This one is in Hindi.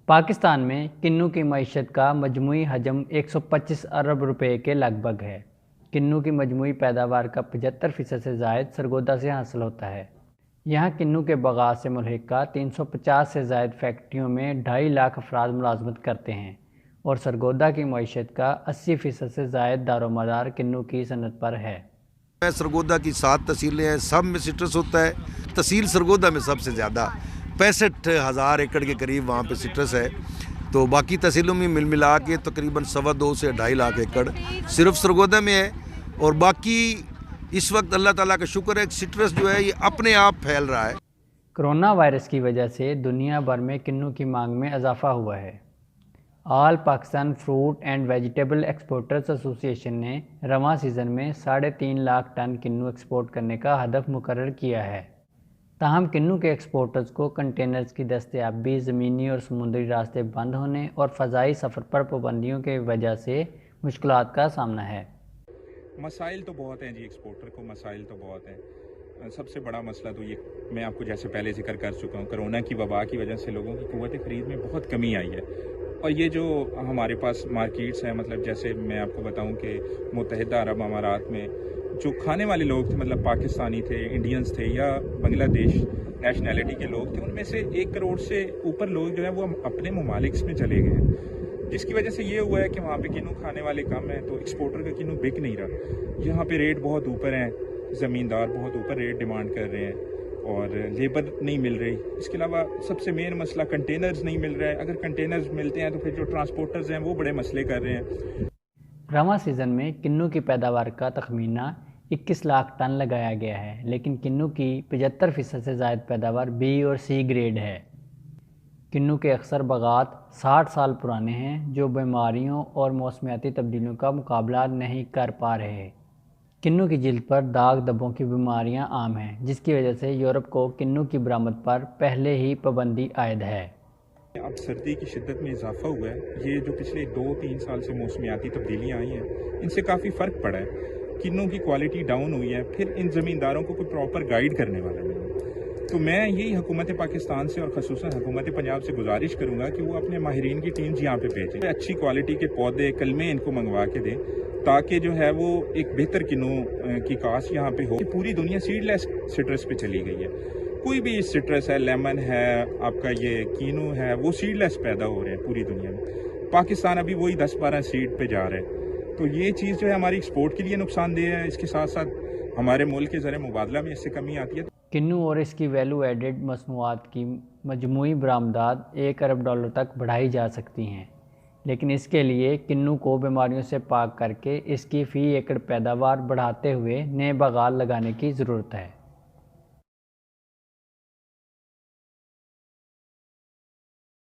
पाकिस्तान में किन्नू की मईशत का मजमूई हजम 125 अरब रुपए के लगभग है। किन्नू की मजमूई पैदावार का 75% से ज़ायद सरगोदा से हासिल होता है। यहाँ किन्नू के बगात से मुल्हिका 350 से ज़ायद फैक्ट्रियों में 2.5 लाख अफराद मुलाजमत करते हैं और सरगोदा की मईशत का 80% से ज़ायद दारोमदार किन्नू की सनत पर है। सरगोदा की 7 तहसीलें हैं, सब में सिट्रस होता है। तहसील सरगोदा में सबसे ज़्यादा 65,000 एकड़ के करीब वहाँ पे सिट्रस है। तो बाकी तहसीलों में मिल मिला के तकरीबन 2.25 से 2.5 लाख एकड़ सिर्फ सरगोदा में है। और बाकी इस वक्त अल्लाह ताला का शुक्र है कि सिट्रस जो है ये अपने आप फैल रहा है। कोरोना वायरस की वजह से दुनिया भर में किन्नू की मांग में इजाफा हुआ है। All Pakistan fruit and vegetable exporters association ने रवां सीज़न में 3.5 लाख टन किन्नू एक्सपोर्ट करने का हदफ मुकर्रर किया है। ताहम किन्नू के एक्सपोर्टर्स को कंटेनर्स की दस्तयाबी, ज़मीनी और समुद्री रास्ते बंद होने और फ़ज़ाई सफ़र पर पाबंदियों की वजह से मुश्किलात का सामना है। मसाइल तो बहुत हैं जी, एक्सपोर्टर को मसाइल तो बहुत हैं। सबसे बड़ा मसला तो ये मैं आपको जैसे पहले जिक्र कर चुका हूँ, कोरोना की वबा की वजह से लोगों की क़ुव्वत ख़रीद में बहुत कमी आई है। और ये जो हमारे पास मार्केट्स हैं, मतलब जैसे मैं आपको बताऊँ कि मुत्तहिदा अरब अमारात में जो खाने वाले लोग थे, मतलब पाकिस्तानी थे, इंडियंस थे या बांग्लादेश नेशनैलिटी के लोग थे, उनमें से 1 करोड़ से ऊपर लोग जो है वो अपने ममालिक में चले गए हैं, जिसकी वजह से ये हुआ है कि वहाँ पे किन्नू खाने वाले कम हैं, तो एक्सपोर्टर का किन्नू बिक नहीं रहा। यहाँ पे रेट बहुत ऊपर हैं, ज़मींदार बहुत ऊपर रेट डिमांड कर रहे हैं और लेबर नहीं मिल रही। इसके अलावा सबसे मेन मसला कंटेनर्स नहीं मिल रहा है। अगर कंटेनर्स मिलते हैं तो फिर जो ट्रांसपोर्टर्स हैं वो बड़े मसले कर रहे हैं। रवां सीज़न में किन्नू की पैदावार का तखमीना 21 लाख टन लगाया गया है, लेकिन किन्नू की 75% से ज़ायद पैदावार बी और सी ग्रेड है। किन्नू के अक्सर बगात 60 साल पुराने हैं, जो बीमारियों और मौसमियाती तब्दीलियों का मुकाबला नहीं कर पा रहे। किन्नू की जिल्द पर दाग धब्बों की बीमारियां आम हैं, जिसकी वजह से यूरोप को किन्नू की बरामद पर पहले ही पाबंदी आयद है। अब सर्दी की शिद्दत में इजाफा हुआ है। ये जो पिछले 2-3 साल से मौसमियाती तब्दीलियाँ आई हैं, इनसे काफ़ी फ़र्क पड़ा है। किन्नू की क्वालिटी डाउन हुई है, फिर इन ज़मींदारों को कोई प्रॉपर गाइड करने वाला नहीं। तो मैं यही हुकूमत पाकिस्तान से और ख़ुसूसन हुकूमत पंजाब से गुजारिश करूँगा कि वो अपने माहिरीन की टीम्स यहाँ पे भेजें, अच्छी क्वालिटी के पौधे कलमे इनको मंगवा के दें, ताकि जो है वो एक बेहतर किन्नू की काश यहाँ पे हो। पूरी दुनिया सीडलेस सिट्रस पे चली गई है। कोई भी सिट्रस है, लेमन है, आपका ये कीनू है, वो सीडलेस पैदा हो रहे हैं पूरी दुनिया में। पाकिस्तान अभी वही 10-12 सीड पे जा रहे हैं। तो ये चीज़ जो है हमारी एक्सपोर्ट के लिए नुकसानदेह है। इसके साथ साथ हमारे मुल्क के ज़र मुबादला में इससे कमी आती है। किन्नू और इसकी वैल्यू एडेड मसनूआत की मजमूई बरामदात $1 अरब तक बढ़ाई जा सकती हैं, लेकिन इसके लिए किन्नू को बीमारियों से पाक करके इसकी फ़ी एकड़ पैदावार बढ़ाते हुए नए बगाल लगाने की ज़रूरत है।